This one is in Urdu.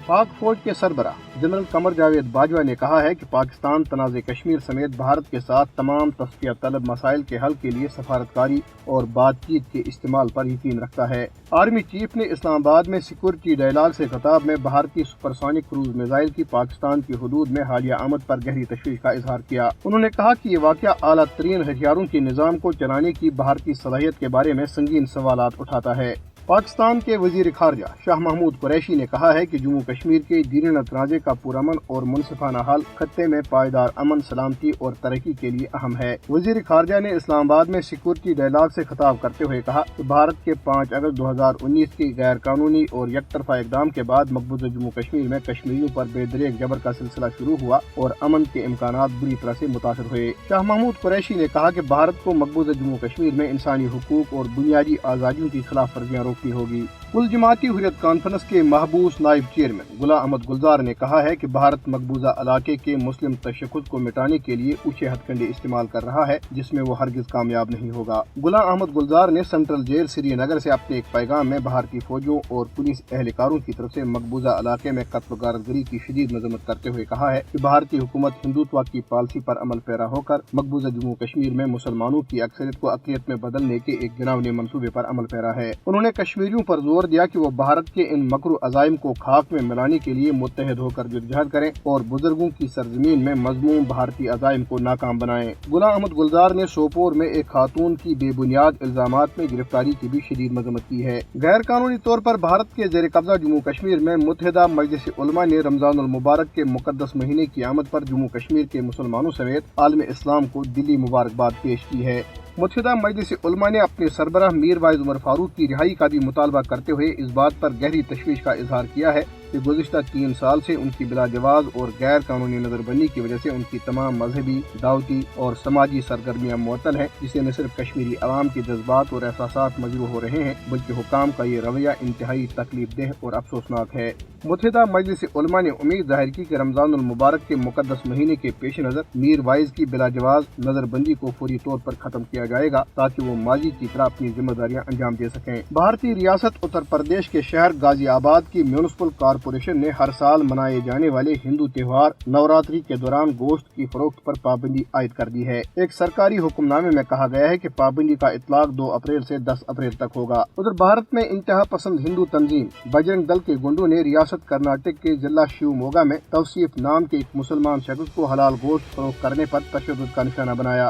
پاک فوج کے سربراہ جنرل قمر جاوید باجوہ نے کہا ہے کہ پاکستان تنازع کشمیر سمیت بھارت کے ساتھ تمام تصفیہ طلب مسائل کے حل کے لیے سفارتکاری اور بات چیت کے استعمال پر یقین رکھتا ہے۔ آرمی چیف نے اسلام آباد میں سیکورٹی ڈائیلاگ سے خطاب میں بھارتی سپرسونک کروز میزائل کی پاکستان کی حدود میں حالیہ آمد پر گہری تشویش کا اظہار کیا۔ انہوں نے کہا کہ یہ واقعہ اعلیٰ ترین ہتھیاروں کے نظام کو چلانے کی بھارتی صلاحیت کے بارے میں سنگین سوالات اٹھاتا ہے۔ پاکستان کے وزیر خارجہ شاہ محمود قریشی نے کہا ہے کہ جموں کشمیر کے دیرینہ تنازع کا پرامن اور منصفانہ حل خطے میں پائیدار امن، سلامتی اور ترقی کے لیے اہم ہے۔ وزیر خارجہ نے اسلام آباد میں سیکورٹی ڈائیلاگ سے خطاب کرتے ہوئے کہا کہ بھارت کے 5 اگست 2019 کی غیر قانونی اور یک طرفہ اقدام کے بعد مقبوضہ جموں کشمیر میں کشمیریوں پر بے دریغ جبر کا سلسلہ شروع ہوا اور امن کے امکانات بری طرح سے متاثر ہوئے۔ شاہ محمود قریشی نے کہا کہ بھارت کو مقبوضہ جموں کشمیر میں انسانی حقوق اور بنیادی آزادیوں کی خلاف ورزیاں روکنی ہوگی۔ کل جماعتی حریت کانفرنس کے محبوس نائب چیئرمین غلام احمد گلزار نے کہا ہے کہ بھارت مقبوضہ علاقے کے مسلم تشدد کو مٹانے کے لیے اونچے ہتھ کنڈے استعمال کر رہا ہے، جس میں وہ ہرگز کامیاب نہیں ہوگا۔ غلام احمد گلزار نے سینٹرل جیل سری نگر سے اپنے ایک پیغام میں بھارتی فوجوں اور پولیس اہلکاروں کی طرف سے مقبوضہ علاقے میں قتل و غارت گری کی شدید مذمت کرتے ہوئے کہا ہے کہ بھارتی حکومت ہندوتوا کی پالیسی پر عمل پیرا ہو کر مقبوضہ جموں کشمیر میں مسلمانوں کی اکثریت کو اقلیت میں بدلنے کے ایک گھناونے منصوبے پر عمل پیرا ہے۔ انہوں نے کشمیریوں پر زور دیا کہ وہ بھارت کے ان مکرو عزائم کو خاک میں ملانے کے لیے متحد ہو کر جدوجہد کریں اور بزرگوں کی سرزمین میں مذموم بھارتی عزائم کو ناکام بنائیں۔ غلام احمد گلزار نے سوپور میں ایک خاتون کی بے بنیاد الزامات میں گرفتاری کی بھی شدید مذمت کی ہے۔ غیر قانونی طور پر بھارت کے زیر قبضہ جموں کشمیر میں متحدہ مجلس علماء نے رمضان المبارک کے مقدس مہینے کی آمد پر جموں کشمیر کے مسلمانوں سمیت عالم اسلام کو دلی مبارکباد پیش کی ہے۔ متحدہ مجلس علماء نے اپنے سربراہ میر وائز عمر فاروق کی رہائی کا بھی مطالبہ کرتے ہوئے اس بات پر گہری تشویش کا اظہار کیا ہے کہ گزشتہ 3 سال سے ان کی بلا جواز اور غیر قانونی نظر بندی کی وجہ سے ان کی تمام مذہبی، دعوتی اور سماجی سرگرمیاں معطل ہیں، جسے نہ صرف کشمیری عوام کے جذبات اور احساسات مجروح ہو رہے ہیں بلکہ حکام کا یہ رویہ انتہائی تکلیف دہ اور افسوسناک ہے۔ متحدہ مجلس علماء نے امید ظاہر کی کہ رمضان المبارک کے مقدس مہینے کے پیش نظر میر وائز کی بلا جواز نظر بندی کو فوری طور پر ختم کیا جائے گا تاکہ وہ ماضی کی طرح اپنی ذمہ داریاں انجام دے سکیں۔ بھارتی ریاست اتر پردیش کے شہر غازی آباد کی میونسپل کارپوریشن نے ہر سال منائے جانے والے ہندو تہوار نوراتری کے دوران گوشت کی فروخت پر پابندی عائد کر دی ہے۔ ایک سرکاری حکم نامے میں کہا گیا ہے کہ پابندی کا اطلاق 2 اپریل سے 10 اپریل تک ہوگا۔ ادھر بھارت میں انتہا پسند ہندو تنظیم بجرنگ دل کے گنڈوں نے ریاست کرناٹک کے ضلع شیو موگا میں توصیف نام کے ایک مسلمان شخص کو حلال گوشت فروخت کرنے پر تشدد کا نشانہ بنایا۔